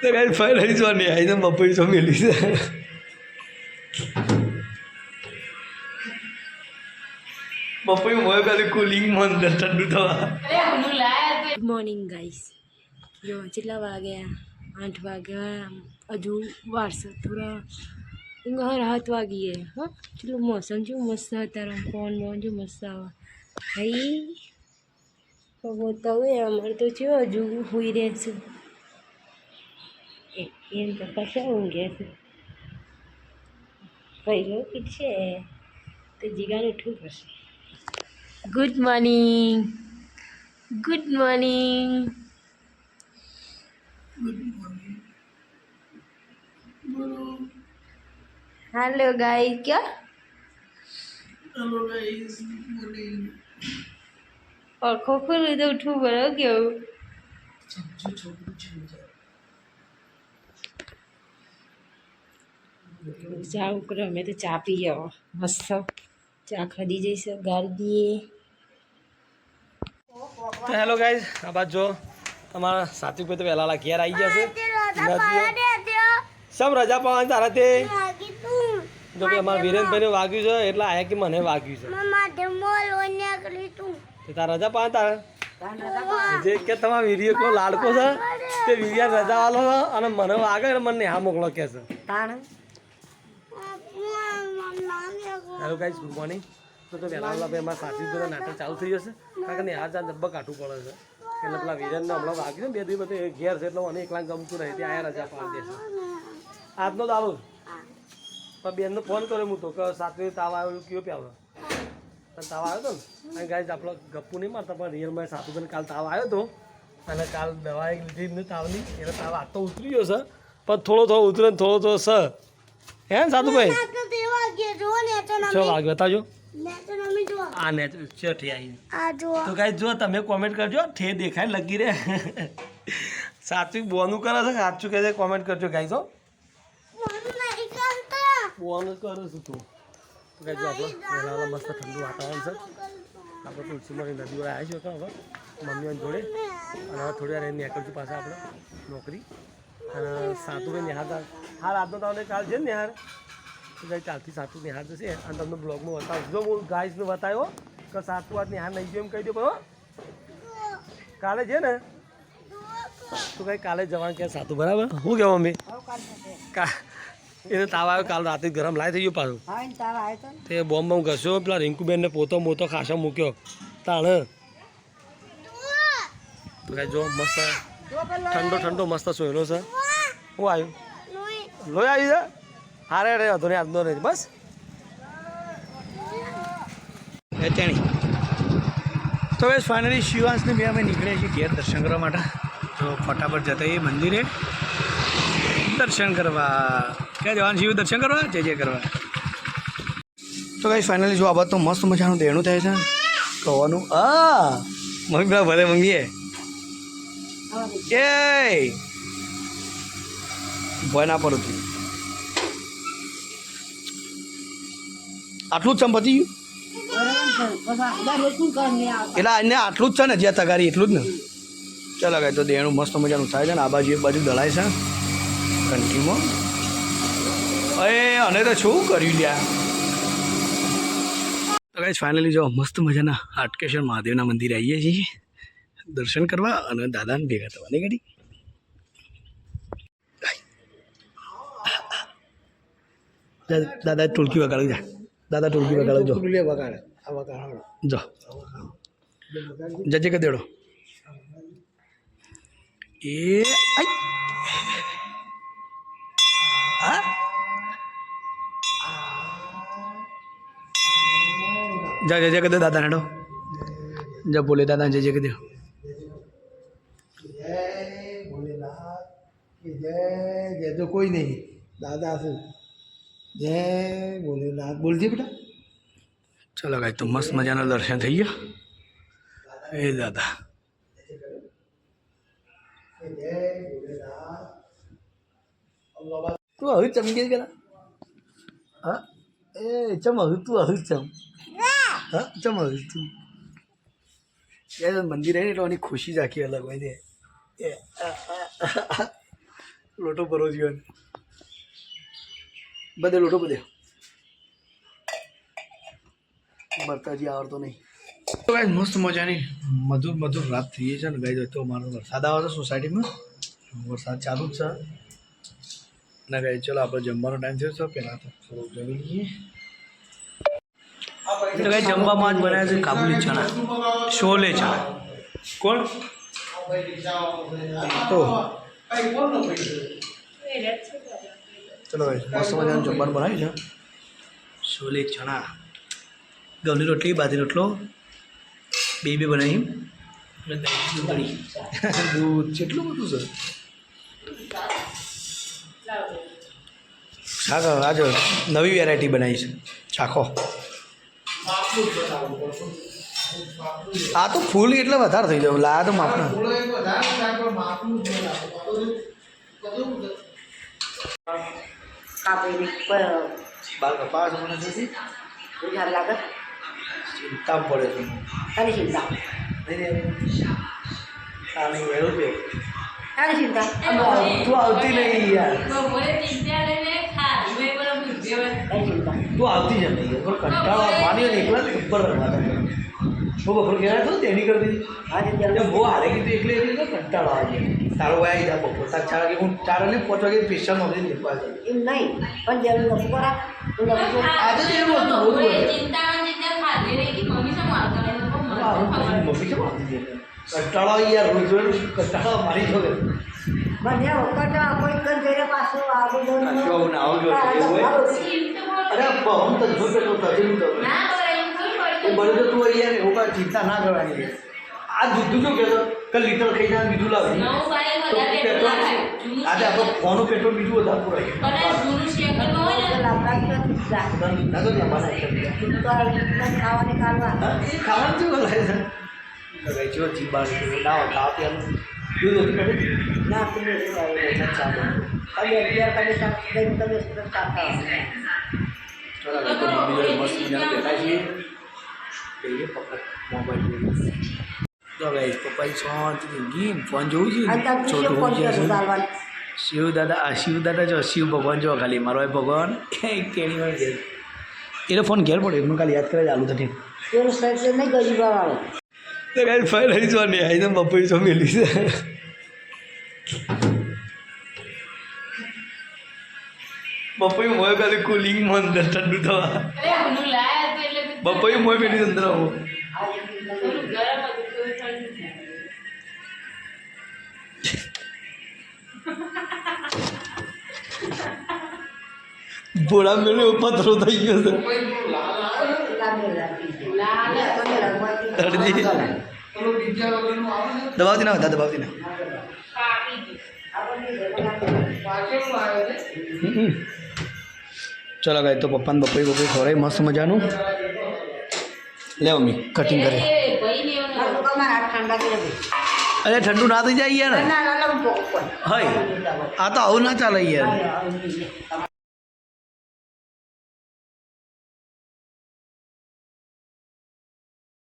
તો કઈ ફાઇનલી જો નહીં આવી તો બપોર જો મેલી છે બપોર મોય ખાલી કુલિંગ મન ઠંડુ થવા. Good morning guys. જો કેટલા વાગ્યા? 8 વાગ્યા. હજુ વારસો થોડા રાહત વાગી હે. હા ચલો મોસમ જો મસ્ત અત્યારે ફોન જો મસ્ત આવે ભાઈ. બતાવે અમારે તો છે હજુ હોઈ રહેશે એમ તો કશા ઊંઘે છે પહેલો છે તો જીગાને ઉઠવું પડશે. Good morning. Good morning. Hello guys. क्या हेलो गाइस मॉर्निंग. और खोखो तो उठू बड़ो क्यों जाओ करो. मैं तो चा पी आओ मस्त चा खरीदी जैसे गाड़ी दिए. તો હેલો ગાઈઝ, આ બાદ જો તમારા સાત્વિક ભાઈ તો વહેલા ઘેર આવી ગયા છે. સમ રજા પાવાની તારા તે જો કે અમારા વિરેનભાઈને વાગ્યું છે એટલે આયા કે મને વાગ્યું છે. તારા રજા પાવા તારે જે કે તમારા વીરિયો કો લાડકો છે તે વીરિયા રજા વાલો છે અને મને વાગે એટલે મને હા મોકલો કે છે. Hello guys, good morning. તો વહેલા ભાઈ અમારા સાત્વિક ભાઈ નાટક ચાલુ થઈ જશે કારણ કે નિહાર ચાર ડબ્બા કાઢવું પડે છે એટલે પેલા વિરેનને હમણાં વાગ્યું ને 2 દિવસ બધે ઘેર છે એટલે મને એકલા ગમતું રહે ત્યાં આયા રજા પાડી દેશે. આજનો દાડો પણ બેનનો ફોન કર્યો હું તો કે સાત્વિક તાવ આવ્યો કયો પ્યાવો પણ તાવ આવ્યો હતો ને અને ગાઈઝ આપણો ગપ્પુ નહીં મારતા પણ રિયલમાં સાતુભાઈને કાલ તાવ આવ્યો હતો અને કાલ દવા લીધી ને તાવની એટલે તાવ આજ તો ઉતરી ગયો છે પણ થોડો ઉતરે ને થોડો સ હે ને સાતુભાઈ 6 વાગે બતાવજો આ ને ચઠી આવી તો ગાઈઝ જો તમે કોમેન્ટ કરજો ઠે દેખાય લગી રે સાત્વિક બોનું કરે છે સાચું કહે છે કોમેન્ટ કરજો ગાઈઝ. હો બોનું કરું છું તું તો ગાઈઝ જો આપણો વહેલા મસ્ત ઠંડુ વાતાવરણ છે. આપણે તુલસીમાં નદી વાળા આવી છે હવે મમ્મીઓને જોડે અને હવે થોડી વાર એને નીકળશું પાછા આપણે નોકરી અને સાતુભાઈ નિહાર હાર આજનો તમને કાલ છે ને નિહાર તો ગાઈ કાલથી સાતું નિહાર જશે અને તમને બ્લોગમાં બતાવું જો હું ગાઈસને બતાવ્યો કે સાતું વાત નિહાર નહીં ગયો એમ કહી દો બરો કાલે છે ને તો કંઈ કાલે જવાનું ક્યાં સાતું બરાબર શું કહેવા મમ્મી એને તાવ આવ્યો કાલ રાતે ગરમ લાય થઈ ગયો પાછું તે બોમ્બ ઘસ્યો પેલા રિંકુબેનને પોતો મોતો ખાસો મૂક્યો તાણ તો કાંઈ જો મસ્ત ઠંડો મસ્ત સોયલો છે. હું આવ્યું લોહી આવી છે હારે રે હતો ને આજનો નહીં બસ તેણી તો બસ ફાઇનલી શિવાંશને બે અમે નીકળ્યા છીએ ઘેર દર્શન કરવા માટે. તો ફટાફટ જતા એ મંદિરે દર્શન કરવા. ક્યાં જવાનું શિવ દર્શન કરવા જય કરવા. તો કઈ ફાઇનલી જો આ બાદ તો મસ્ત મજાનું દેણું થાય છે કહેવાનું. મમ્મી પેલા ભલે મમ્મીએ એ ભય ના પડું તું આટલું જ ચંપતિ એટલે એને આટલું જ છે ને જ્યાં તગારી એટલું જ ને. ચાલો ગાય તો દેણું મસ્ત મજાનું થાય છે ને આ બાજુ એક બાજુ દળાય છે ઘંટીમાં. અને તો શું કર્યું લ્યા. તો ગાઈસ ફાઇનલી જો મસ્ત મજાના હાટકેશ્વર મહાદેવના મંદિરે આવીએ છીએ દર્શન કરવા અને દાદાને ભેગા થવાની ગાડી. દાદા ટોળકી વગાડું જા દાદા ટોળકી વગાડો જો જજે કે દેડો એ હા જા જજે કે દે દાદા નેડો જા બોલે દાદા જજે કે દે જય તો કોઈ નહીં દાદા છે જય ભોલેનાથ બોલજે બેટા. ચલો ગાય તો મસ્ત મજાના દર્શન થઈ ગયા. એ દાદા તું હવે ચમકી ગયા. હા એ ચમ હવે તું હવે ચમ હા ચમ હવે તું મંદિર આવી એટલે એની ખુશી જ આખી અલગ હોય છે. લોટો ભરો જીવન બધે લોટો બધે બરતાજી આવડતો નહીં. તો ગાઈસ મસ્ત મજાની મધુર રાત થઈ છે ને ગાઈસ. તો મારો વરસાદ આવે છે સોસાયટીમાં, વરસાદ ચાલુ જ છે ને ગાઈસ. ચલો આપણે જમવાનો ટાઈમ થયો છે, પહેલાં તો થોડું જમી લઈએ. તો ગાઈસ જમવામાં જ બનાવ્યા છે કાબુલી ચણા, શોલે ચણા. કોણ તો ચલો ગાઈસ મસ્ત મજાનું જમવાનું બનાવ્યું છે. શોલે ચણા, ઘઉંની રોટલી, બાજરી રોટલો બે બનાવી અને દૂધ કેટલું બધું છે. શાક આજે નવી વેરાયટી બનાવી છે, ચાખો. આ તો ફૂલ એટલે વધારે થઈ જાય, લાયા તો માપના. બાર કપાસ મને થતી ચિંતા પડે છે. તું આવતી નહીં યાર, તું આવતી જ નહીં. કંટાળો માની ને એકલા ઉપર રમવા હું બપોર ગયા હતો તેની કરતી બહુ હારે કીધું એકલી એકલી તો કંટાળો આવે. તારો ભાઈ આવી જા બપોર 4 વાગે, હું 4 વાગે 5 વાગે સ્પેશિયલ નોકરી નીકળવા જાય. એમ નહીં પણ જરૂર નથી કરા આજે તો એવું હતું બહુ મમ્મી કેમ આવતી છે? કંટાળો આવી યાર, રોજ રોજ કંટાળો મારી છો. મને વખત કોઈ કર જઈને પાછું આગળ આવું ને આવું જોઈએ અરે હું તો જો પેલો તજેલું તો એ બધું તો તું યાર એવું કાંઈ ચિંતા ના કરવાની. આ દૂધ શું કહેતો કે લીટર ખાઈ જાય બીજું લાવી પેટ્રોલ. આજે આપણો ફોનું પેટ્રોલ બીજું વધારે પુરાય ખાવાની કાઢવા ખાવાનું શું લાગે છે? લગાઈ છો જીબાણ ના ખાવા પીવાનું દૂધ ઓછું કાઢે ના તમે ચાલો. મસ્ત મજાનું બેઠા છીએ કહીએ પપ્પા મોબાઈલ જોઈએ. તો ગાઈસ પપ્પાએ શાંતિથી ગીન ફોન જોવું છે. છોટું હોઈ ગયા છે. શિવ દાદા જો શિવ ભગવાન જો ખાલી મારો ભાઈ ભગવાન કેણી માં ઘેર એનો ફોન ઘેર પડ્યો એમને ખાલી યાદ કરે ચાલુ થતી એનું સર નહીં ગરીબા વાળો તો ગાઈસ ફાઇનલી જો નહીં આવી તો બપોરે જો મેલી છે. બપોરે મોય ખાલી કુલિંગ માં અંદર ઠંડુ થવા બપોરે મોય પેલી અંદર આવો બોડા મેળે પથરો થઈ ગયો છે. દબાવતી ના હતા દબાવતી ના. ચલો ગાય તો પપ્પાને બપોરે ખવડાવી મસ્ત મજાનું. લે મમ્મી કટિંગ કરે. અરે ઠંડુ ના થઈ જાય યાર. હા આ તો આવું ના ચાલે યાર.